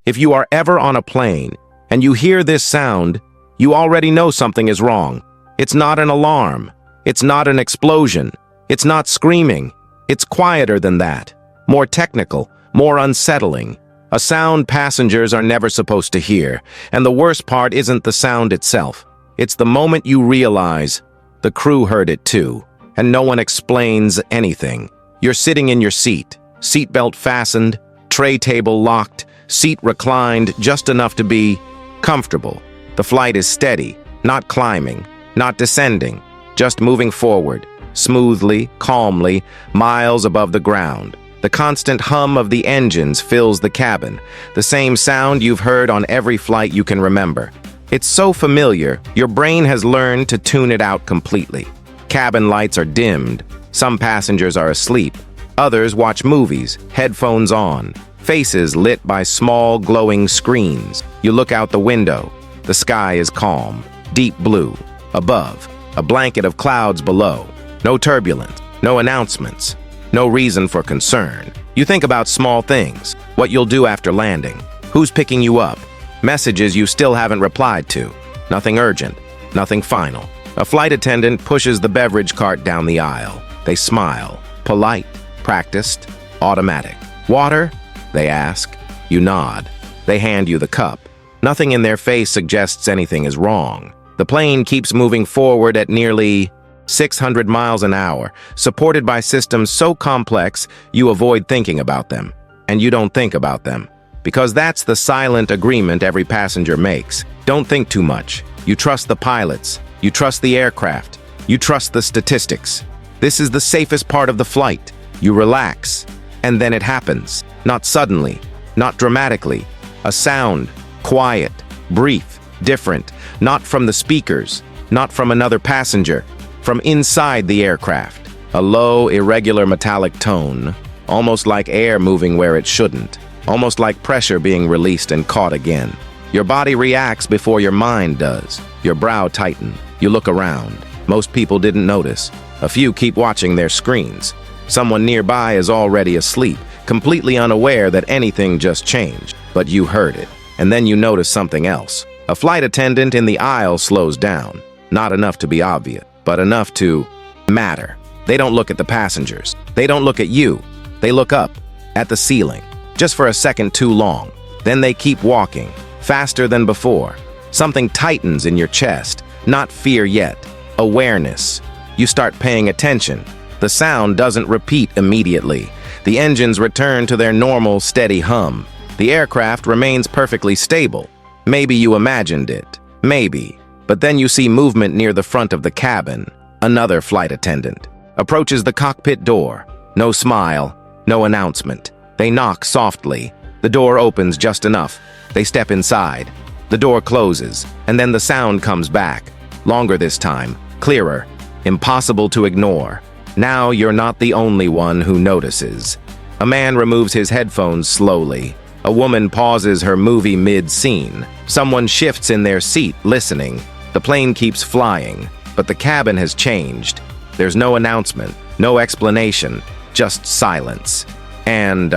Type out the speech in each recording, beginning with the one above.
If you are ever on a plane and you hear this sound, you already know something is wrong. It's not an alarm. It's not an explosion. It's not screaming. It's quieter than that. More technical, more unsettling. A sound passengers are never supposed to hear. And the worst part isn't the sound itself. It's the moment you realize the crew heard it too, and no one explains anything. You're sitting in your seat, seatbelt fastened, tray table locked, seat reclined just enough to be comfortable. The flight is steady, not climbing, not descending, just moving forward, smoothly, calmly, miles above the ground. The constant hum of the engines fills the cabin, the same sound you've heard on every flight you can remember. It's so familiar, your brain has learned to tune it out completely. Cabin lights are dimmed, some passengers are asleep, others watch movies, headphones on, faces lit by small glowing screens. You look out the window, the sky is calm, deep blue. Above, a blanket of clouds below. No turbulence, no announcements, no reason for concern. You think about small things, what you'll do after landing, who's picking you up, messages you still haven't replied to. Nothing urgent, nothing final. A flight attendant pushes the beverage cart down the aisle. They smile, polite, practiced, automatic. Water? They ask. You nod. They hand you the cup. Nothing in their face suggests anything is wrong. The plane keeps moving forward at nearly 600 miles an hour, supported by systems so complex you avoid thinking about them. And you don't think about them. Because that's the silent agreement every passenger makes. Don't think too much. You trust the pilots. You trust the aircraft. You trust the statistics. This is the safest part of the flight. You relax. And then it happens. Not suddenly. Not dramatically. A sound. Quiet. Brief. Different. Not from the speakers. Not from another passenger. From inside the aircraft. A low, irregular metallic tone. Almost like air moving where it shouldn't. Almost like pressure being released and caught again. Your body reacts before your mind does. Your brow tightens. You look around. Most people didn't notice. A few keep watching their screens. Someone nearby is already asleep, completely unaware that anything just changed. But you heard it. And then you notice something else. A flight attendant in the aisle slows down. Not enough to be obvious, but enough to matter. They don't look at the passengers. They don't look at you. They look up, at the ceiling, just for a second too long. Then they keep walking, faster than before. Something tightens in your chest. Not fear yet. Awareness. You start paying attention. The sound doesn't repeat immediately. The engines return to their normal, steady hum. The aircraft remains perfectly stable. Maybe you imagined it. Maybe. But then you see movement near the front of the cabin. Another flight attendant approaches the cockpit door. No smile, no announcement. They knock softly. The door opens just enough. They step inside. The door closes, and then the sound comes back. Longer this time, clearer, impossible to ignore. Now you're not the only one who notices. A man removes his headphones slowly. A woman pauses her movie mid-scene. Someone shifts in their seat, listening. The plane keeps flying, but the cabin has changed. There's no announcement, no explanation, just silence. And,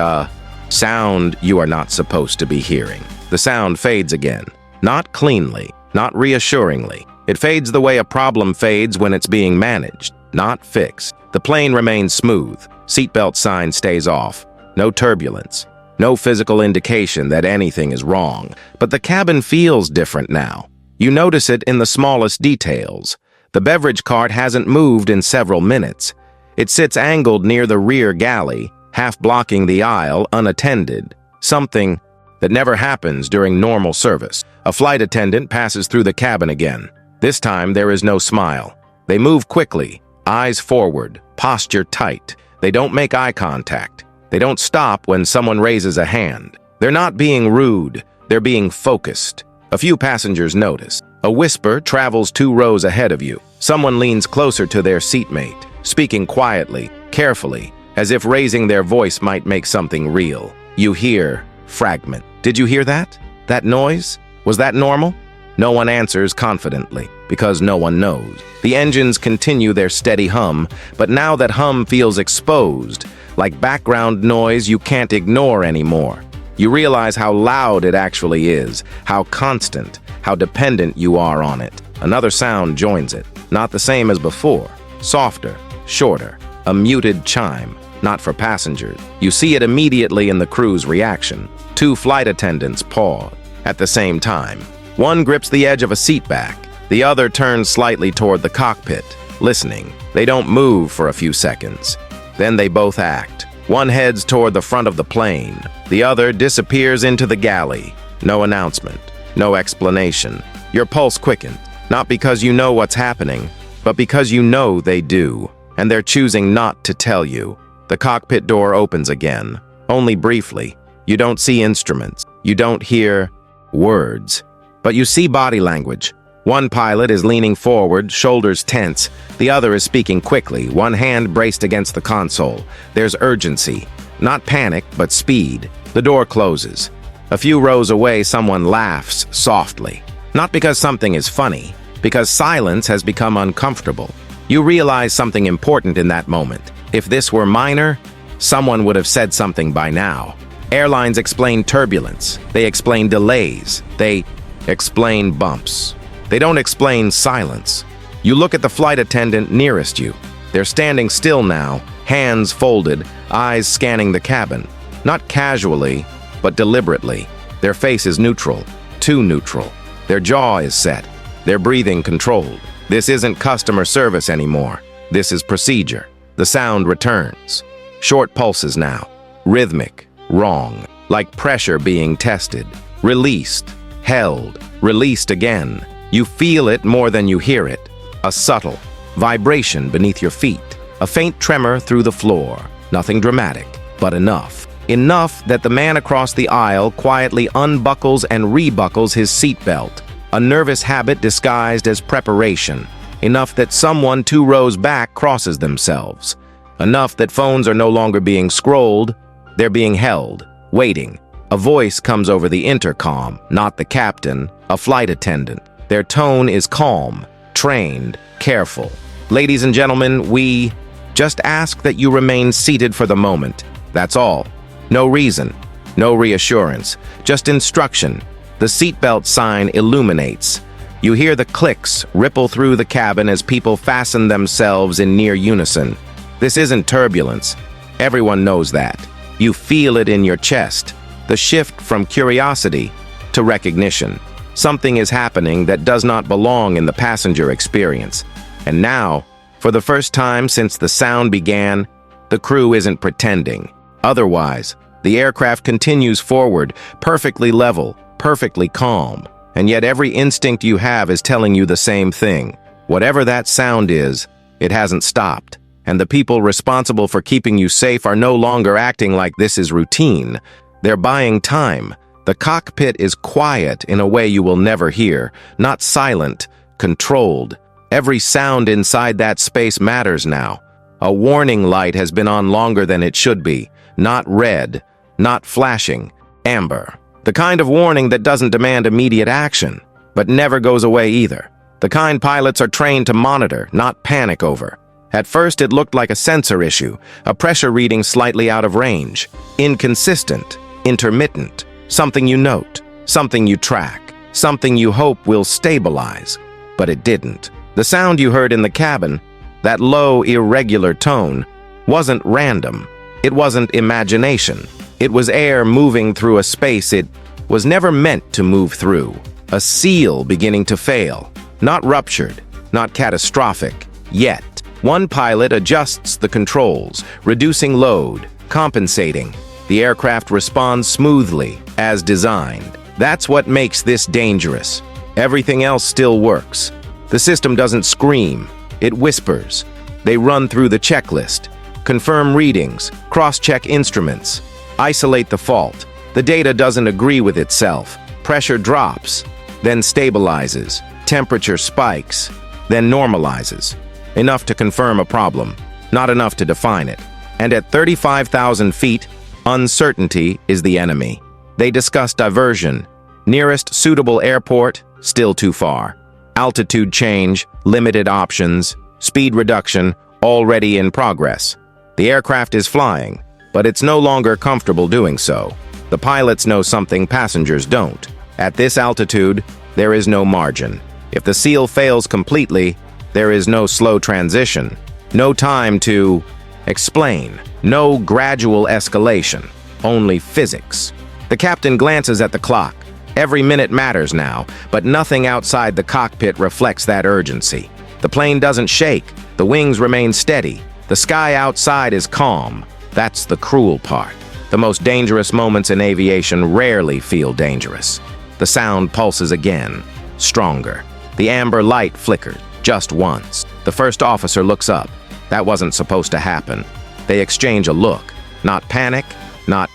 sound you are not supposed to be hearing. The sound fades again. Not cleanly, not reassuringly. It fades the way a problem fades when it's being managed, not fixed. The plane remains smooth. Seatbelt sign stays off. No turbulence. No physical indication that anything is wrong. But the cabin feels different now. You notice it in the smallest details. The beverage cart hasn't moved in several minutes. It sits angled near the rear galley, half blocking the aisle, unattended. Something that never happens during normal service. A flight attendant passes through the cabin again. This time there is no smile. They move quickly, eyes forward, posture tight. They don't make eye contact. They don't stop when someone raises a hand. They're not being rude, they're being focused. A few passengers notice. A whisper travels 2 rows ahead of you. Someone leans closer to their seatmate, speaking quietly, carefully, as if raising their voice might make something real. You hear fragment. Did you hear that? That noise? Was that normal? No one answers confidently, because no one knows. The engines continue their steady hum, but now that hum feels exposed, like background noise you can't ignore anymore. You realize how loud it actually is, how constant, how dependent you are on it. Another sound joins it, not the same as before, softer, shorter, a muted chime, not for passengers. You see it immediately in the crew's reaction. Two flight attendants pause at the same time. One grips the edge of a seat back. The other turns slightly toward the cockpit, listening. They don't move for a few seconds. Then they both act. One heads toward the front of the plane. The other disappears into the galley. No announcement, no explanation. Your pulse quickens, not because you know what's happening, but because you know they do, and they're choosing not to tell you. The cockpit door opens again, only briefly. You don't see instruments. You don't hear words, but you see body language. One pilot is leaning forward, shoulders tense. The other is speaking quickly, one hand braced against the console. There's urgency, not panic, but speed. The door closes. A few rows away, someone laughs softly. Not because something is funny, because silence has become uncomfortable. You realize something important in that moment. If this were minor, someone would have said something by now. Airlines explain turbulence. They explain delays. They explain bumps. They don't explain silence. You look at the flight attendant nearest you. They're standing still now, hands folded, eyes scanning the cabin. Not casually, but deliberately. Their face is neutral, too neutral. Their jaw is set. Their breathing controlled. This isn't customer service anymore. This is procedure. The sound returns. Short pulses now. Rhythmic. Wrong. Like pressure being tested. Released. Held. Released again. You feel it more than you hear it. A subtle vibration beneath your feet. A faint tremor through the floor. Nothing dramatic, but enough. Enough that the man across the aisle quietly unbuckles and rebuckles his seatbelt. A nervous habit disguised as preparation. Enough that someone 2 rows back crosses themselves. Enough that phones are no longer being scrolled, they're being held, waiting. A voice comes over the intercom, not the captain, a flight attendant. Their tone is calm, trained, careful. Ladies and gentlemen, we just ask that you remain seated for the moment. That's all. No reason, no reassurance, just instruction. The seatbelt sign illuminates. You hear the clicks ripple through the cabin as people fasten themselves in near unison. This isn't turbulence. Everyone knows that. You feel it in your chest. The shift from curiosity to recognition. Something is happening that does not belong in the passenger experience. And now, for the first time since the sound began, the crew isn't pretending. Otherwise, the aircraft continues forward, perfectly level, perfectly calm. And yet every instinct you have is telling you the same thing. Whatever that sound is, it hasn't stopped. And the people responsible for keeping you safe are no longer acting like this is routine. They're buying time. The cockpit is quiet in a way you will never hear, not silent, controlled. Every sound inside that space matters now. A warning light has been on longer than it should be. Not red, not flashing, amber. The kind of warning that doesn't demand immediate action, but never goes away either. The kind pilots are trained to monitor, not panic over. At first, it looked like a sensor issue, a pressure reading slightly out of range. Inconsistent, intermittent, something you note, something you track, something you hope will stabilize. But it didn't. The sound you heard in the cabin, that low, irregular tone, wasn't random. It wasn't imagination. It was air moving through a space it was never meant to move through. A seal beginning to fail. Not ruptured, not catastrophic, yet. One pilot adjusts the controls, reducing load, compensating. The aircraft responds smoothly, as designed. That's what makes this dangerous. Everything else still works. The system doesn't scream, it whispers. They run through the checklist, confirm readings, cross-check instruments, isolate the fault. The data doesn't agree with itself. Pressure drops, then stabilizes. Temperature spikes, then normalizes. Enough to confirm a problem, not enough to define it. And at 35,000 feet, uncertainty is the enemy. They discuss diversion. Nearest suitable airport, still too far. Altitude change, limited options, speed reduction, already in progress. The aircraft is flying, but it's no longer comfortable doing so. The pilots know something passengers don't. At this altitude, there is no margin. If the seal fails completely, there is no slow transition, no time to explain, no gradual escalation, only physics. The captain glances at the clock. Every minute matters now, but nothing outside the cockpit reflects that urgency. The plane doesn't shake, the wings remain steady, the sky outside is calm. That's the cruel part. The most dangerous moments in aviation rarely feel dangerous. The sound pulses again, stronger. The amber light flickers, just once. The first officer looks up. That wasn't supposed to happen. They exchange a look. Not panic, not,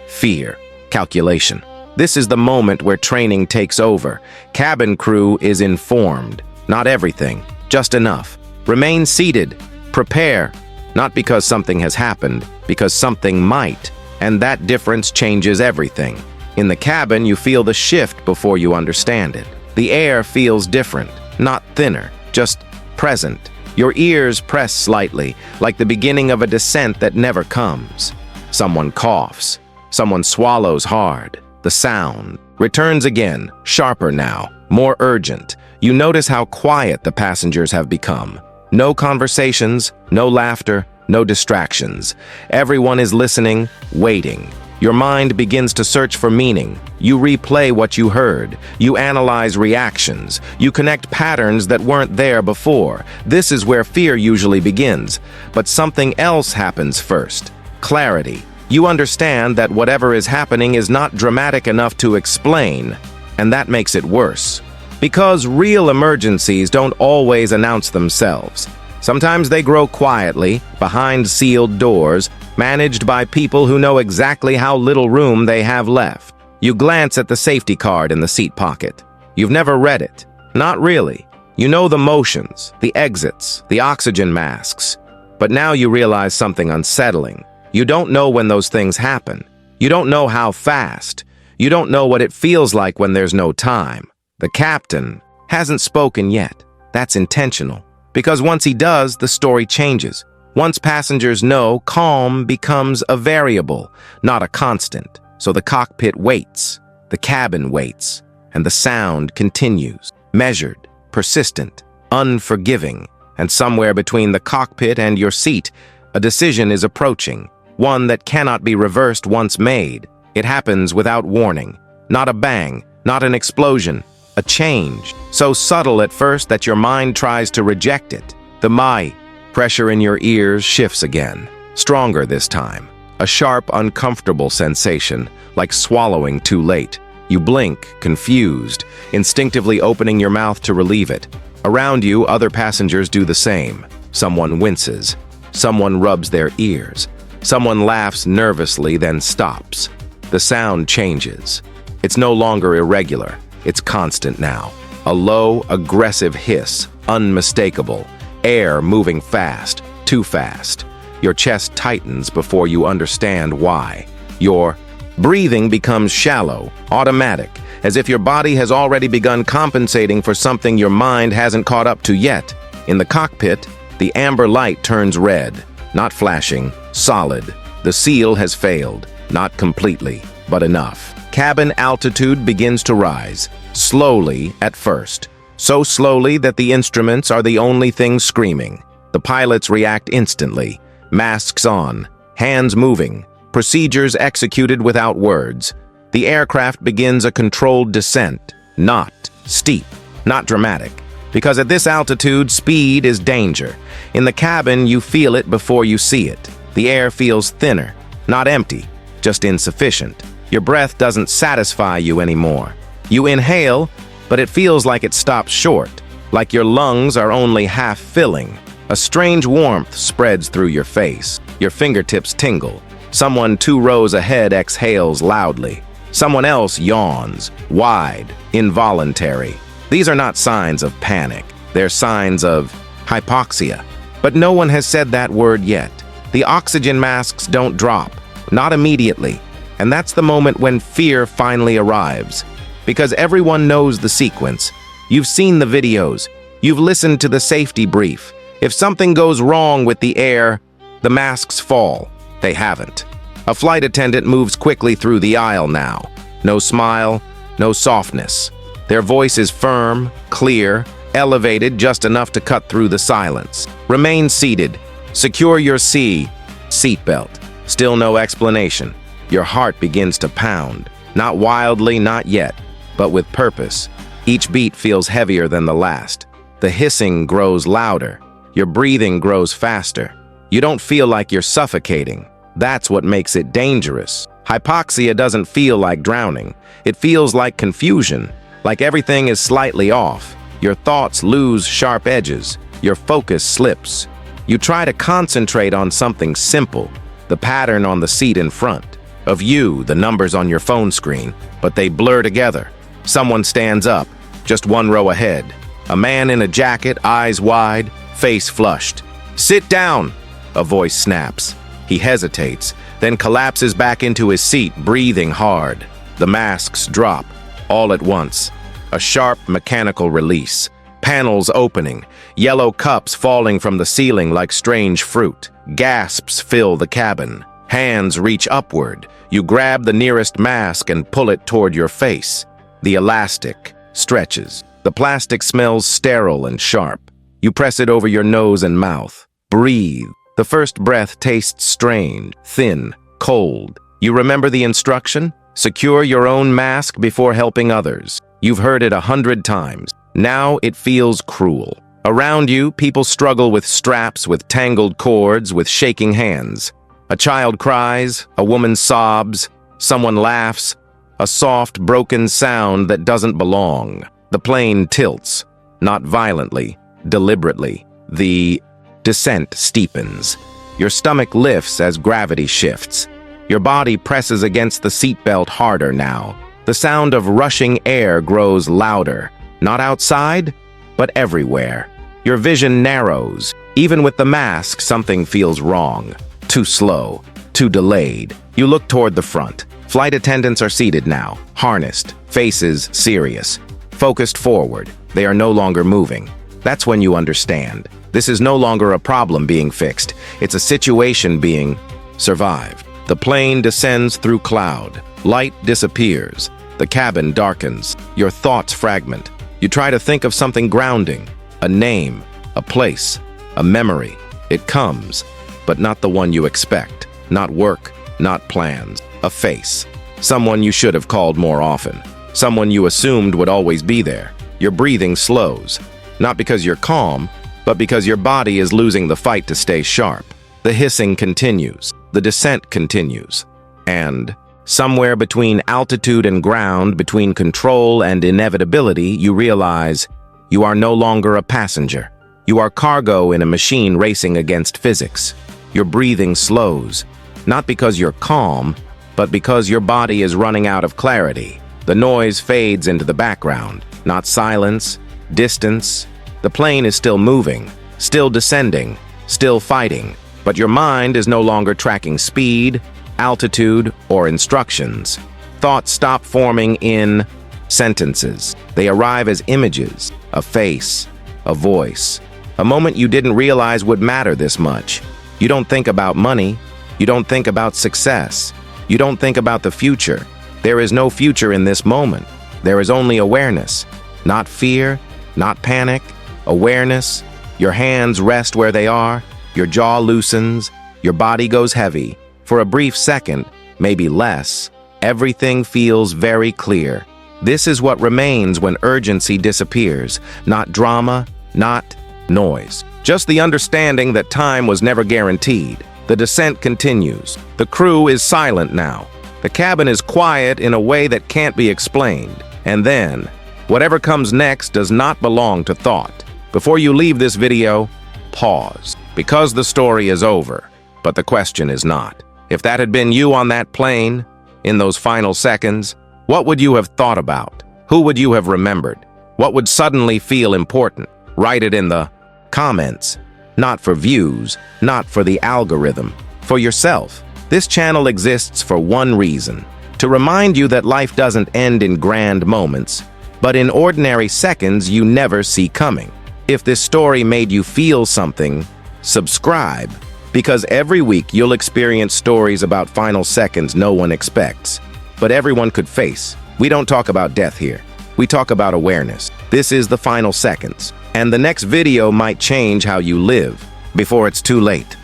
fear. Calculation. This is the moment where training takes over. Cabin crew is informed. Not everything, just enough. Remain seated. Prepare. Not because something has happened, because something might. And that difference changes everything. In the cabin, you feel the shift before you understand it. The air feels different, not thinner, just present. Your ears press slightly, like the beginning of a descent that never comes. Someone coughs. Someone swallows hard. The sound returns again, sharper now, more urgent. You notice how quiet the passengers have become. No conversations, no laughter, no distractions. Everyone is listening, waiting. Your mind begins to search for meaning. You replay what you heard. You analyze reactions. You connect patterns that weren't there before. This is where fear usually begins. But something else happens first. Clarity. You understand that whatever is happening is not dramatic enough to explain, and that makes it worse. Because real emergencies don't always announce themselves. Sometimes they grow quietly, behind sealed doors, managed by people who know exactly how little room they have left. You glance at the safety card in the seat pocket. You've never read it. Not really. You know the motions, the exits, the oxygen masks. But now you realize something unsettling. You don't know when those things happen. You don't know how fast. You don't know what it feels like when there's no time. The captain hasn't spoken yet. That's intentional. Because once he does, the story changes. Once passengers know, calm becomes a variable, not a constant. So the cockpit waits, the cabin waits, and the sound continues. Measured, persistent, unforgiving. And somewhere between the cockpit and your seat, a decision is approaching. One that cannot be reversed once made. It happens without warning. Not a bang, not an explosion. A change, so subtle at first that your mind tries to reject it. The pressure in your ears shifts again, stronger this time. A sharp, uncomfortable sensation, like swallowing too late. You blink, confused, instinctively opening your mouth to relieve it. Around you, other passengers do the same. Someone winces. Someone rubs their ears. Someone laughs nervously, then stops. The sound changes. It's no longer irregular. It's constant now. A low, aggressive hiss, unmistakable. Air moving fast, too fast. Your chest tightens before you understand why. Your breathing becomes shallow, automatic, as if your body has already begun compensating for something your mind hasn't caught up to yet. In the cockpit, the amber light turns red, not flashing, solid. The seal has failed, not completely, but enough. Cabin altitude begins to rise, slowly at first. So slowly that the instruments are the only thing screaming. The pilots react instantly. Masks on, hands moving, procedures executed without words. The aircraft begins a controlled descent, not steep, not dramatic. Because at this altitude, speed is danger. In the cabin, you feel it before you see it. The air feels thinner, not empty, just insufficient. Your breath doesn't satisfy you anymore. You inhale, but it feels like it stops short, like your lungs are only half filling. A strange warmth spreads through your face. Your fingertips tingle. Someone 2 rows ahead exhales loudly. Someone else yawns, wide, involuntary. These are not signs of panic. They're signs of hypoxia. But no one has said that word yet. The oxygen masks don't drop, not immediately. And that's the moment when fear finally arrives. Because everyone knows the sequence. You've seen the videos. You've listened to the safety brief. If something goes wrong with the air, the masks fall. They haven't. A flight attendant moves quickly through the aisle now. No smile, no softness. Their voice is firm, clear, elevated just enough to cut through the silence. Remain seated. Secure your seatbelt. Still no explanation. Your heart begins to pound. Not wildly, not yet, but with purpose. Each beat feels heavier than the last. The hissing grows louder. Your breathing grows faster. You don't feel like you're suffocating. That's what makes it dangerous. Hypoxia doesn't feel like drowning. It feels like confusion, like everything is slightly off. Your thoughts lose sharp edges. Your focus slips. You try to concentrate on something simple, the pattern on the seat in front. Of you, the numbers on your phone screen, but they blur together. Someone stands up, just one row ahead. A man in a jacket, eyes wide, face flushed. "Sit down!" a voice snaps. He hesitates, then collapses back into his seat, breathing hard. The masks drop, all at once. A sharp mechanical release. Panels opening, yellow cups falling from the ceiling like strange fruit. Gasps fill the cabin. Hands reach upward. You grab the nearest mask and pull it toward your face. The elastic stretches. The plastic smells sterile and sharp. You press it over your nose and mouth. Breathe. The first breath tastes strange, thin, cold. You remember the instruction? Secure your own mask before helping others. You've heard it 100 times. Now it feels cruel. Around you, people struggle with straps, with tangled cords, with shaking hands. A child cries, a woman sobs, someone laughs, a soft, broken sound that doesn't belong. The plane tilts, not violently, deliberately. The descent steepens. Your stomach lifts as gravity shifts. Your body presses against the seatbelt harder now. The sound of rushing air grows louder, not outside, but everywhere. Your vision narrows. Even with the mask, something feels wrong. Too slow, too delayed. You look toward the front. Flight attendants are seated now, harnessed, faces serious, focused forward. They are no longer moving. That's when you understand. This is no longer a problem being fixed. It's a situation being survived. The plane descends through cloud. Light disappears. The cabin darkens. Your thoughts fragment. You try to think of something grounding. A name, a place, a memory. It comes, but not the one you expect. Not work, not plans. A face. Someone you should have called more often. Someone you assumed would always be there. Your breathing slows. Not because you're calm, but because your body is losing the fight to stay sharp. The hissing continues. The descent continues. And somewhere between altitude and ground, between control and inevitability, you realize you are no longer a passenger. You are cargo in a machine racing against physics. Your breathing slows, not because you're calm, but because your body is running out of clarity. The noise fades into the background. Not silence, distance. The plane is still moving, still descending, still fighting. But your mind is no longer tracking speed, altitude, or instructions. Thoughts stop forming in sentences. They arrive as images, a face, a voice. A moment you didn't realize would matter this much. You don't think about money. You don't think about success. You don't think about the future. There is no future in this moment. There is only awareness. Not fear, not panic. Awareness. Your hands rest where they are. Your jaw loosens. Your body goes heavy. For a brief second, maybe less, everything feels very clear. This is what remains when urgency disappears. Not drama, not noise. Just the understanding that time was never guaranteed. The descent continues. The crew is silent now. The cabin is quiet in a way that can't be explained. And then, whatever comes next does not belong to thought. Before you leave this video, pause. Because the story is over, but the question is not. If that had been you on that plane, in those final seconds, what would you have thought about? Who would you have remembered? What would suddenly feel important? Write it in the comments. Not for views, not for the algorithm, for yourself. This channel exists for one reason, to remind you that life doesn't end in grand moments, but in ordinary seconds you never see coming. If this story made you feel something, subscribe, Because every week you'll experience stories about final seconds no one expects, but everyone could face. We don't talk about death here. We talk about awareness. This is the final seconds, and the next video might change how you live before it's too late.